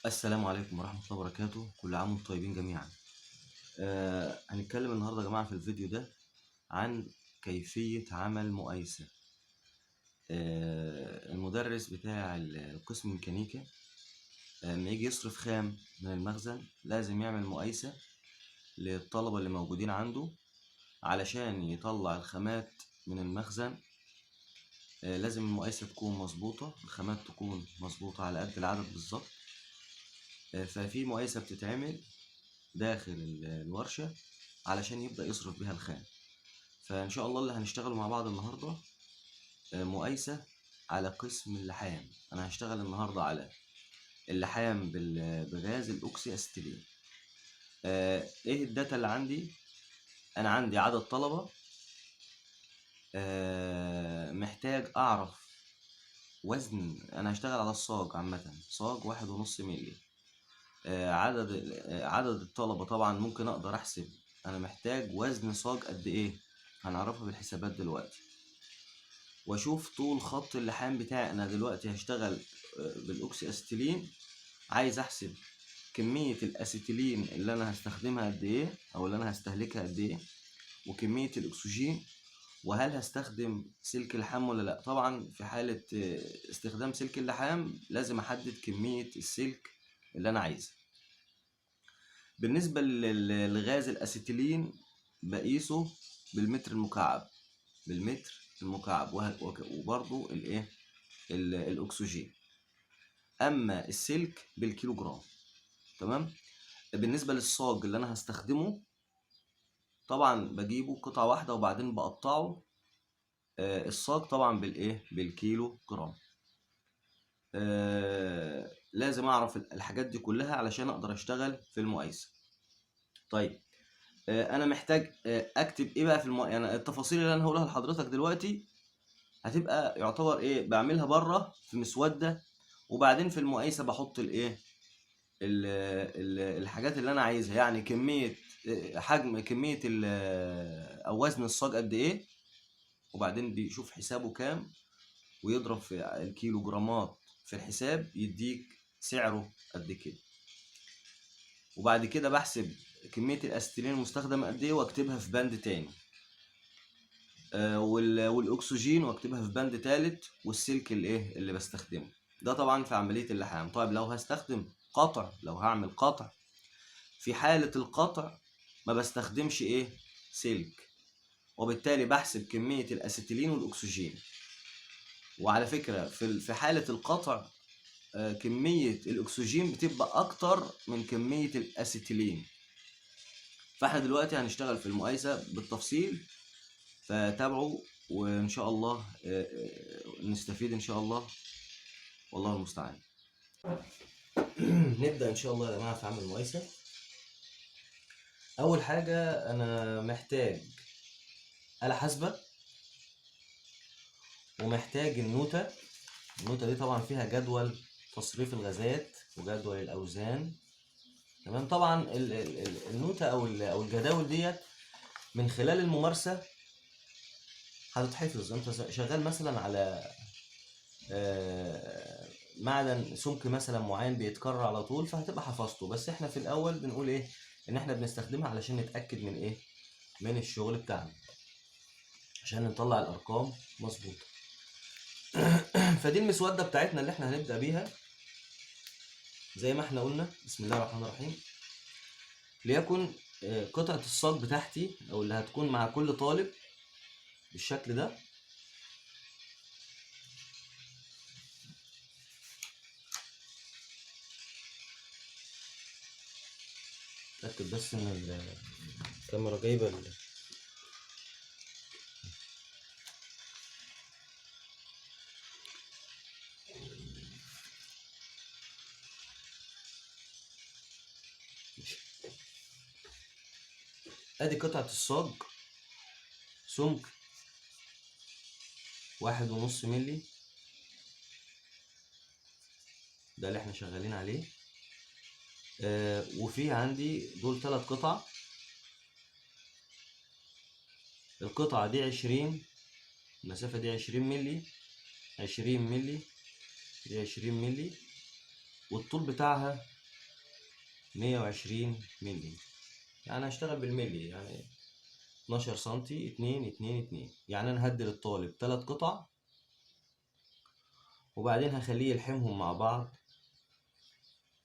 السلام عليكم ورحمة الله وبركاته، كل عام وانتم طيبين جميعا. هنتكلم النهاردة يا جماعة في الفيديو ده عن كيفية عمل مقايسة. المدرس بتاع القسم ميكانيكا لما يجي يصرف خام من المخزن لازم يعمل مقايسة للطلبة اللي موجودين عنده علشان يطلع الخامات من المخزن. لازم المقايسة تكون مظبوطة، الخامات تكون مظبوطة على قد العدد بالظبط. ففي مقايسة بتتعمل داخل الورشة علشان يبدأ يصرف بيها الخام. فإن شاء الله اللي هنشتغله مع بعض النهاردة مقايسة على قسم اللحام. أنا هشتغل النهاردة على اللحام بغاز الأوكسي أستيلين. إيه الداتا اللي عندي؟ أنا عندي عدد طلبة، محتاج أعرف وزن. أنا هشتغل على الصاج عامة، صاج 1.5 مللي. عدد الطلبة طبعا ممكن أقدر أحسب أنا محتاج وزن صاج قد إيه، هنعرفها بالحسابات دلوقتي. واشوف طول خط اللحام بتاعي. انا دلوقتي هشتغل بالاوكسي اسيتيلين، عايز احسب كمية الاسيتيلين اللي انا هستخدمها قد ايه او اللي انا هستهلكها قد ايه، وكمية الاكسجين، وهل هستخدم سلك اللحام ولا لا. طبعا في حالة استخدام سلك اللحام لازم احدد كمية السلك اللي انا عايزها. بالنسبة لغاز الاسيتيلين بقيسه بالمتر المكعب، وبرضو الايه الاكسجين. اما السلك بالكيلو جرام. تمام. بالنسبه للصاج اللي انا هستخدمه طبعا بجيبه قطعه واحده وبعدين بقطعه. الصاج طبعا بالكيلو جرام. لازم اعرف الحاجات دي كلها علشان اقدر اشتغل في المقايسه. طيب، انا محتاج اكتب ايه بقى في يعني التفاصيل اللي انا هقولها لحضرتك دلوقتي هتبقى يعتبر ايه، بعملها بره في مسوده، وبعدين في المقايسه بحط الحاجات اللي انا عايزها، يعني كميه حجم كميه او وزن الصاج قد ايه، وبعدين بيشوف حسابه كام ويضرب في الكيلو جرامات في الحساب يديك سعره قد كده. وبعد كده بحسب كميه الاسيتيلين المستخدمه قد ايه واكتبها في بند تاني، والاكسجين واكتبها في بند تالت، والسلك اللي بستخدمه. ده طبعا في عمليه اللحام. طيب لو هستخدم قطع، لو هعمل قطع، في حالة القطع ما بستخدمش سلك، وبالتالي بحسب كمية الأسيتيلين والأكسجين. وعلى فكرة في حالة القطع كمية الأكسجين بتبقى أكتر من كمية الأسيتيلين. فاحنا دلوقتي هنشتغل في المقايسة بالتفصيل، فتابعوا وإن شاء الله نستفيد إن شاء الله، والله المستعان. نبدأ إن شاء الله يا جماعة في عمل المقايسة. أول حاجة أنا محتاج آلة حاسبة، ومحتاج النوتة دي طبعا فيها جدول تصريف الغازات وجدول الأوزان. تمام. طبعا النوتة أو الجداول ديت من خلال الممارسة هتتحفظ. أنت شغال مثلا على معدن سمك مثلا معين بيتكرر على طول، فهتبقى حفظته. بس احنا في الأول بنقول إن احنا بنستخدمها علشان نتأكد من الشغل بتاعنا، عشان نطلع الأرقام مظبوطة. فدي المسودة بتاعتنا اللي احنا هنبدأ بيها زي ما احنا قلنا. بسم الله الرحمن الرحيم. ليكن قطعة الصاج بتاعتي او اللي هتكون مع كل طالب بالشكل ده. اتأكد بس ان الكاميرا جايبة ادي قطعة الصاج، سمك 1.5 مللي، ده اللي احنا شغالين عليه. وفي عندي دول 3 قطع. القطعة دي 20، المسافة دي 20 مللي، 20 مللي، دي 20 مللي، والطول بتاعها 120 مللي، يعني هشتغل بالملي، يعني 12 سنتي 2 2 2. يعني انا هدي للطالب 3 قطع وبعدين هخليه يلحمهم مع بعض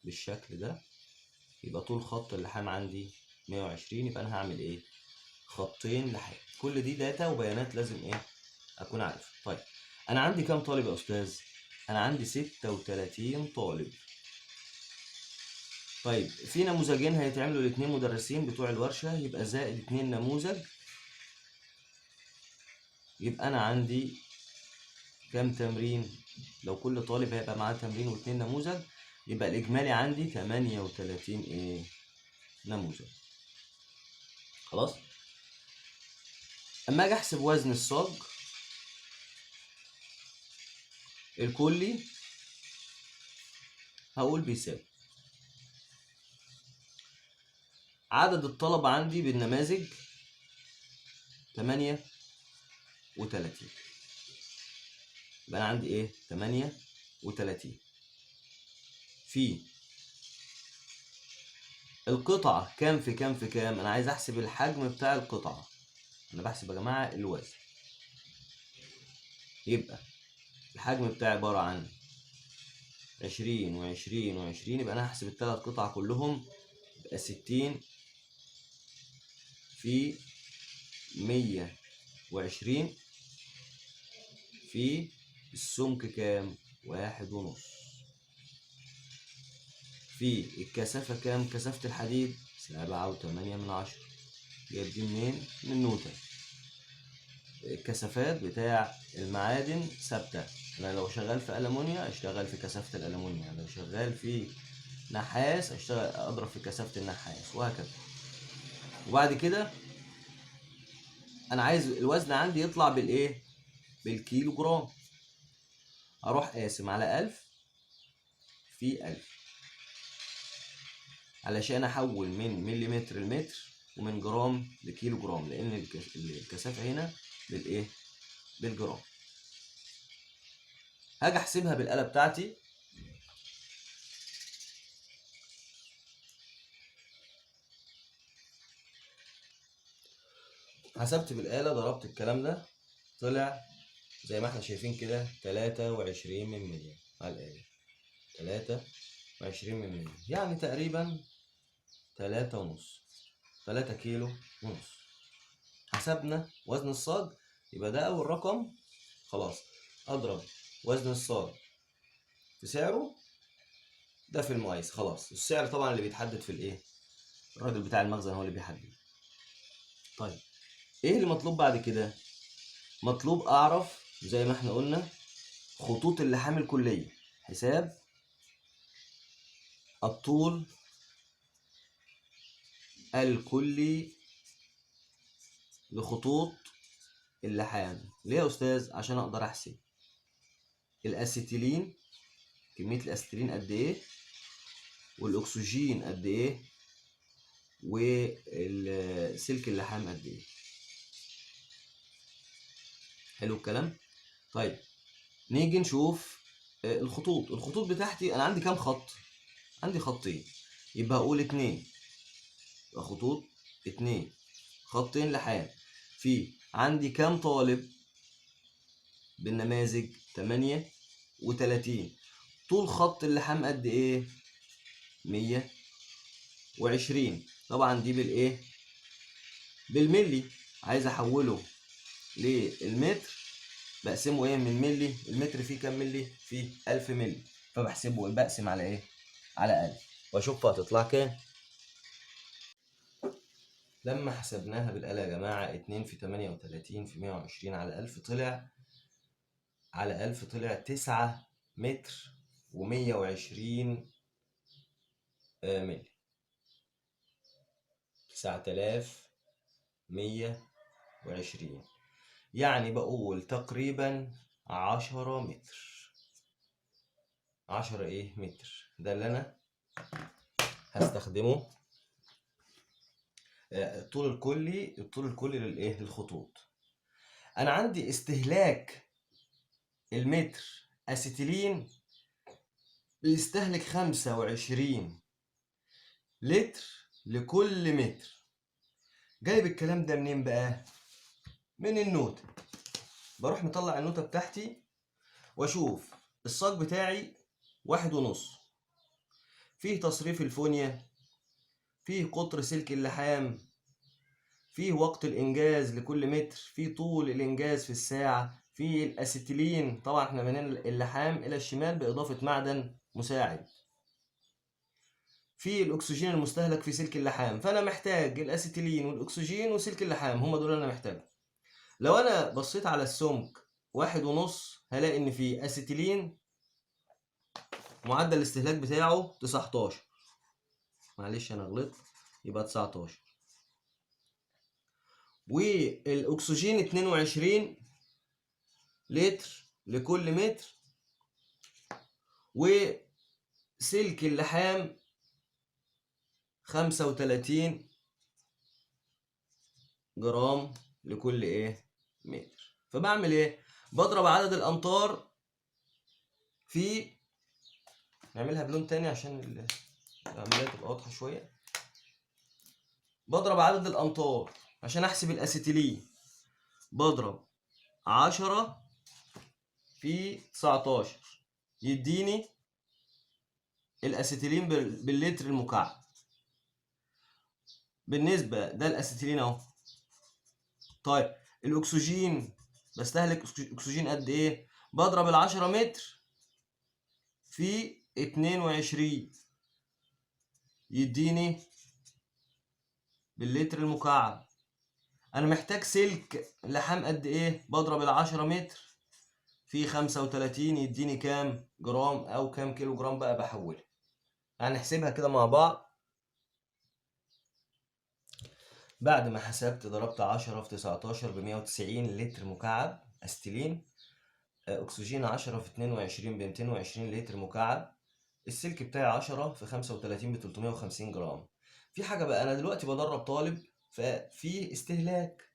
بالشكل ده، يبقى طول خط اللحام عندي 120. يبقى انا هعمل ايه؟ خطين لحام. كل دي داتا وبيانات لازم ايه اكون عارفها. طيب انا عندي كام طالب يا استاذ؟ انا عندي 36 طالب. طيب في نموذجين هيتعملوا لاتنين مدرسين بتوع الورشة، يبقى زائد 2 نموذج. يبقى انا عندي كام تمرين؟ لو كل طالب هيبقى معاه تمرين و2 نموذج، يبقى الاجمالي عندي 38 ايه نموذج. خلاص. اما اجي احسب وزن الصاج الكلي هقول بيساوي عدد الطلبة عندي بالنماذج 38. يبقى انا عندي ايه؟ 38 في القطعة كام في كام في كام. انا عايز احسب الحجم بتاع القطعة، انا بحسب يا جماعة الوزن. يبقى الحجم بتاعي عبارة عن 20 و20 و20. يبقى انا هحسب الثلاث قطع كلهم، يبقى 60 في 120 في السمك كام؟ 1.5 في الكثافة كام؟ كثافة الحديد 7.8. جايب دي منين؟ من نوتن. الكثافات بتاع المعادن ثابتة. أنا لو شغال في ألمونيا أشتغل في كثافة الألمونيا، لو شغال في نحاس أشتغل أضرب في كثافة النحاس، وهكذا. وبعد كده أنا عايز الوزن عندي يطلع بالإيه؟ بالكيلو جرام. أروح قاسم على 1000 في 1000 علشان أحول من مليمتر لمتر ومن جرام لكيلو جرام، لأن الكثافة هنا بالإيه؟ بالجرام. هاجي أحسبها بالآلة بتاعتي. حسبت بالآلة، ضربت الكلام ده طلع زي ما احنا شايفين كده 23 من 100 على الآلة. 23 من 100 يعني تقريبا 3 كيلو ونص. حسبنا وزن الصاج، يبقى ده أول رقم. خلاص أضرب وزن الصاج في سعره، ده في المقاييس. خلاص السعر طبعا اللي بيتحدد في الإيه؟ الراجل بتاع المخزن هو اللي بيحدد. طيب إيه اللي مطلوب بعد كده؟ مطلوب أعرف زي ما احنا قلنا خطوط اللحام الكلية، حساب الطول الكلي لخطوط اللحام. ليه يا أستاذ؟ عشان أقدر أحسب الأسيتيلين، كمية الأسيتيلين قد إيه، والأكسجين قد إيه، والسلك اللحام قد إيه. حلو الكلام؟ طيب نيجي نشوف الخطوط بتاعتي. أنا عندي كام خط؟ عندي خطين، يبقى هقول 2. يبقى خطوط 2، خطين لحام. في عندي كام طالب بالنماذج؟ 38. طول خط اللحام قد ايه؟ 120. طبعا دي بالايه؟ بالملي. عايز احوله للمتر، بقسمه ايه من ملي؟ المتر فيه كام ملي؟ فيه 1000 ملي، فبحسبه بقسم على ايه؟ على 1000 واشوف هتطلع كام. لما حسبناها بالآلة يا جماعة 2 في 38 في 120 على 1000 طلع 9 متر و120 ملي. 9120. يعني بقول تقريبا 10 متر. 10 ايه متر، ده اللي انا هستخدمه. الطول الكلي للايه؟ للخطوط. انا عندي استهلاك المتر اسيتيلين بيستهلك 25 لتر لكل متر. جايب الكلام ده منين بقى؟ من النوتة. بروح مطلع النوتة بتاعتي واشوف الصاج بتاعي 1.5، فيه تصريف الفونيا، فيه قطر سلك اللحام، فيه وقت الإنجاز لكل متر، فيه طول الإنجاز في الساعة، فيه الأسيتيلين، طبعا احنا من اللحام إلى الشمال بإضافة معدن مساعد، فيه الأكسجين المستهلك في سلك اللحام. فأنا محتاج الأسيتيلين والأكسجين وسلك اللحام، هم دول أنا محتاجهم. لو أنا بصيت على السمك 1.5 هلاقي إن فيه أسيتيلين معدل الاستهلاك بتاعه 19، معلش أنا غلطت، يبقى 19، والاكسجين 22 لتر لكل متر، وسلك اللحام 35 جرام لكل متر. فبعمل بضرب عدد الامتار في، نعملها بلون تاني عشان العمليه تبقى واضحه شويه. بضرب عدد الامتار عشان احسب الاسيتيلين، بضرب 10 في 19 يديني الاسيتيلين باللتر المكعب. بالنسبه ده الاسيتيلين اهو. طيب الاكسجين بستهلك اكسجين قد ايه؟ بضرب ال10 متر في 22 يديني باللتر المكعب. انا محتاج سلك لحام قد ايه؟ بضرب ال10 متر في 35 يديني كام جرام او كام كيلو جرام بقى بحولها. يعني نحسبها كده مع بعض. بعد ما حسبت ضربت 10 في 19 ب190 لتر مكعب استيلين. اكسجين 10 في 22 ب220 لتر مكعب. السلك بتاعي 10 في 35 ب350 جرام. في حاجة بقى، أنا دلوقتي بدرب طالب ففي استهلاك،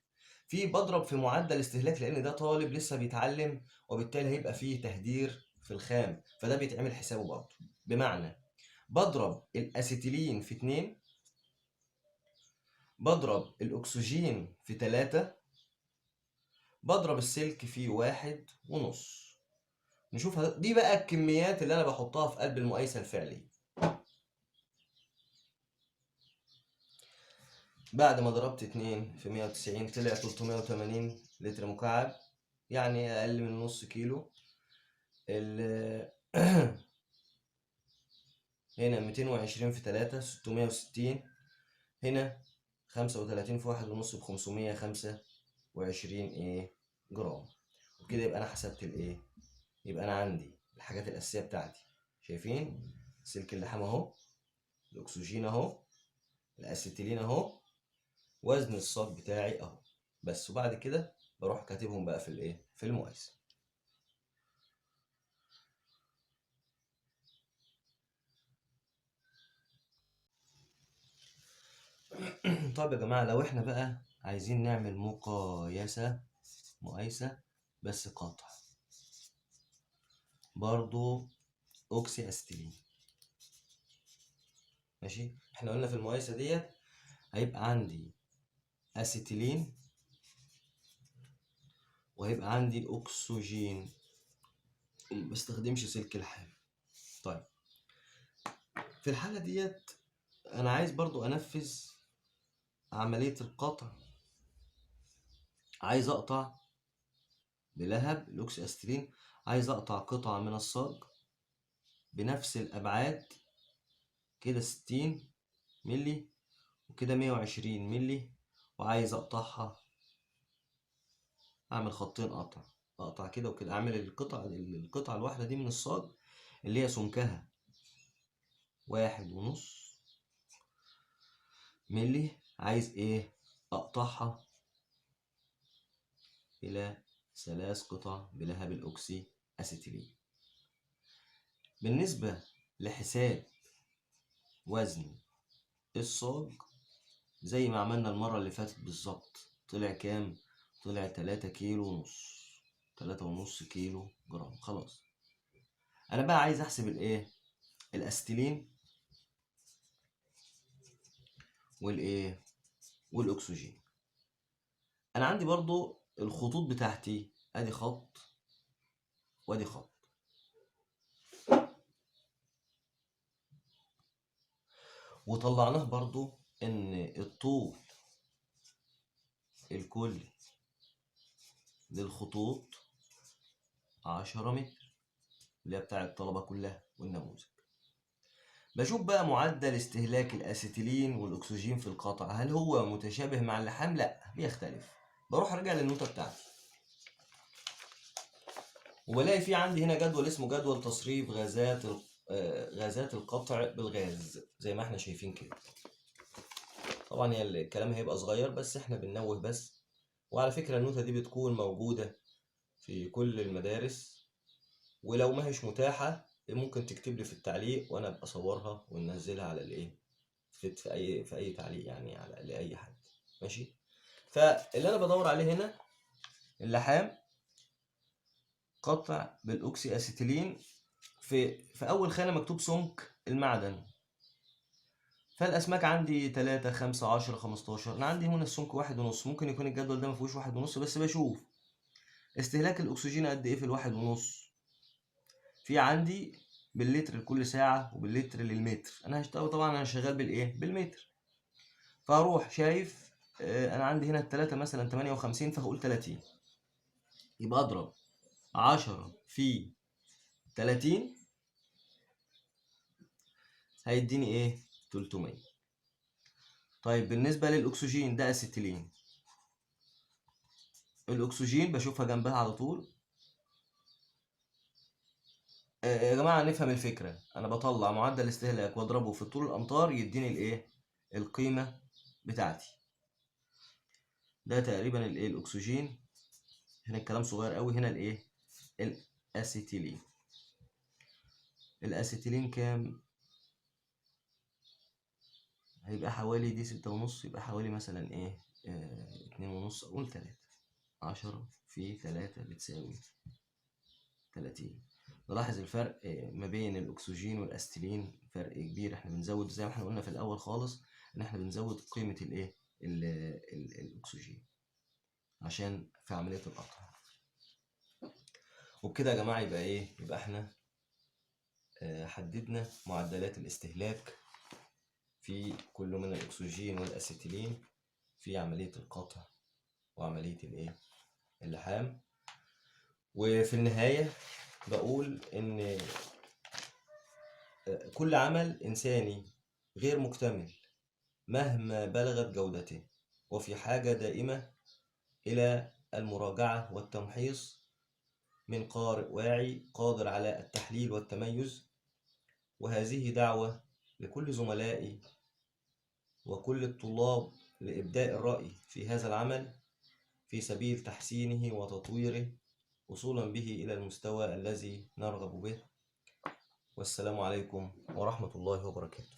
في بضرب في معدل استهلاك لأن ده طالب لسه بيتعلم، وبالتالي هيبقى فيه تهدير في الخام، فده بيتعمل حسابه برضه. بمعنى بضرب الأسيتيلين في 2، بضرب الأكسجين في 3، بضرب السلك في 1.5. نشوف دي بقى الكميات اللي أنا بحطها في قلب المقايسة الفعلية. بعد ما ضربت 2 في 190 طلع 380 لتر مكعب، يعني أقل من نص كيلو. هنا 220 في 3 660، هنا 35 في 1.5 ب525 جرام. وبكده يبقى أنا حسبت يبقى أنا عندي الحاجات الأساسية بتاعتي. شايفين سلك اللحام أهو، الأكسجين أهو، الأسيتيلين أهو، وزن الصاج بتاعي أهو بس. وبعد كده بروح كاتبهم بقى في في المقايسة. طيب يا جماعة، لو احنا بقى عايزين نعمل مقايسة بس قاطع، برضو اوكسي استيلين. ماشي، احنا قلنا في المقايسة ديت هيبقى عندي اسيتيلين وهيبقى عندي الاكسجين، مبستخدمش سلك الحام. طيب في الحالة ديت انا عايز برضو انفذ عملية القطع. عايز اقطع بلهب الاوكسي استيلين، عايز اقطع قطعة من الصاج بنفس الابعاد، كده 60 ملي وكده 120 ملي، وعايز اقطعها، اعمل خطين اقطع كده وكده، اعمل القطعة الواحدة دي من الصاج اللي هي سمكها 1.5 ملي، عايز اقطعها الى 3 قطع بلهب الاوكسي اسيتيلين. بالنسبة لحساب وزن الصاج زي ما عملنا المرة اللي فاتت بالظبط، طلع كام؟ طلع 3 كيلو ونص، 3.5 كيلو جرام. خلاص انا بقى عايز احسب الاستيلين والايه والاكسجين. انا عندي برضو الخطوط بتاعتي، ادي خط وادي خط. وطلعناه برضو ان الطول الكلي للخطوط 10 متر، اللي هي بتاع الطلبة كلها والنموذج. بشوف بقى معدل استهلاك الأسيتيلين والأكسجين في القطع، هل هو متشابه مع اللحام؟ لأ، بيختلف. بروح أرجع للنوتة بتاعتي وبلاقي في عندي هنا جدول اسمه جدول تصريف غازات القطع بالغاز، زي ما احنا شايفين كده. طبعا هي الكلام هيبقى صغير بس احنا بننوه بس. وعلى فكرة النوتة دي بتكون موجودة في كل المدارس، ولو ما هيش متاحة ممكن تكتب لي في التعليق وانا ابقى اصورها وننزلها على الايه في اي تعليق يعني على لاي حد. ماشي. فاللي انا بدور عليه هنا اللحام قطع بالاوكسي اسيتيلين، في اول خانة مكتوب سمك المعدن. فالاسماك عندي 3 5 10 15. انا عندي هنا السمك 1.5. ممكن يكون الجدول ده مفيهوش 1.5 بس بشوف استهلاك الاكسجين قد ايه في ال1.5. في عندي باللتر لكل ساعة وباللتر للمتر. انا هشتغل طبعا، انا شغال بالايه بالمتر. فهروح شايف انا عندي هنا التلاتة مثلا 58، فهقول 30. يبقى اضرب 10 في 30 هيديني ايه 300. طيب بالنسبة للاكسجين ده اسيتيلين، الاكسجين بشوفها جنبها على طول. يا جماعة نفهم الفكرة. أنا بطلع معدل استهلاك وأضربه في طول الأمتار يديني الإيه؟ القيمة بتاعتي. ده تقريبا الإيه؟ الأكسجين. هنا الكلام صغير قوي. هنا الإيه؟ الأسيتيلين. الأسيتيلين كام؟ هيبقى حوالي دي 6.5، يبقى حوالي مثلا إيه؟ 2.5. أقول 3. 10 في 3 بتساوي 30. نلاحظ الفرق ما بين الاكسجين والاسيتيلين، فرق كبير. احنا بنزود زي ما احنا قلنا في الاول خالص ان احنا بنزود قيمة الايه الاكسجين عشان في عملية القطع. وبكده يا جماعة يبقى ايه؟ يبقى احنا حددنا معدلات الاستهلاك في كل من الاكسجين والاسيتيلين في عملية القطع وعملية الايه اللحام. وفي النهاية بقول ان كل عمل إنساني غير مكتمل مهما بلغت جودته، وفي حاجة دائمة إلى المراجعة والتمحيص من قارئ واعي قادر على التحليل والتميز. وهذه دعوة لكل زملائي وكل الطلاب لإبداء الرأي في هذا العمل في سبيل تحسينه وتطويره وصولا به إلى المستوى الذي نرغب به. والسلام عليكم ورحمة الله وبركاته.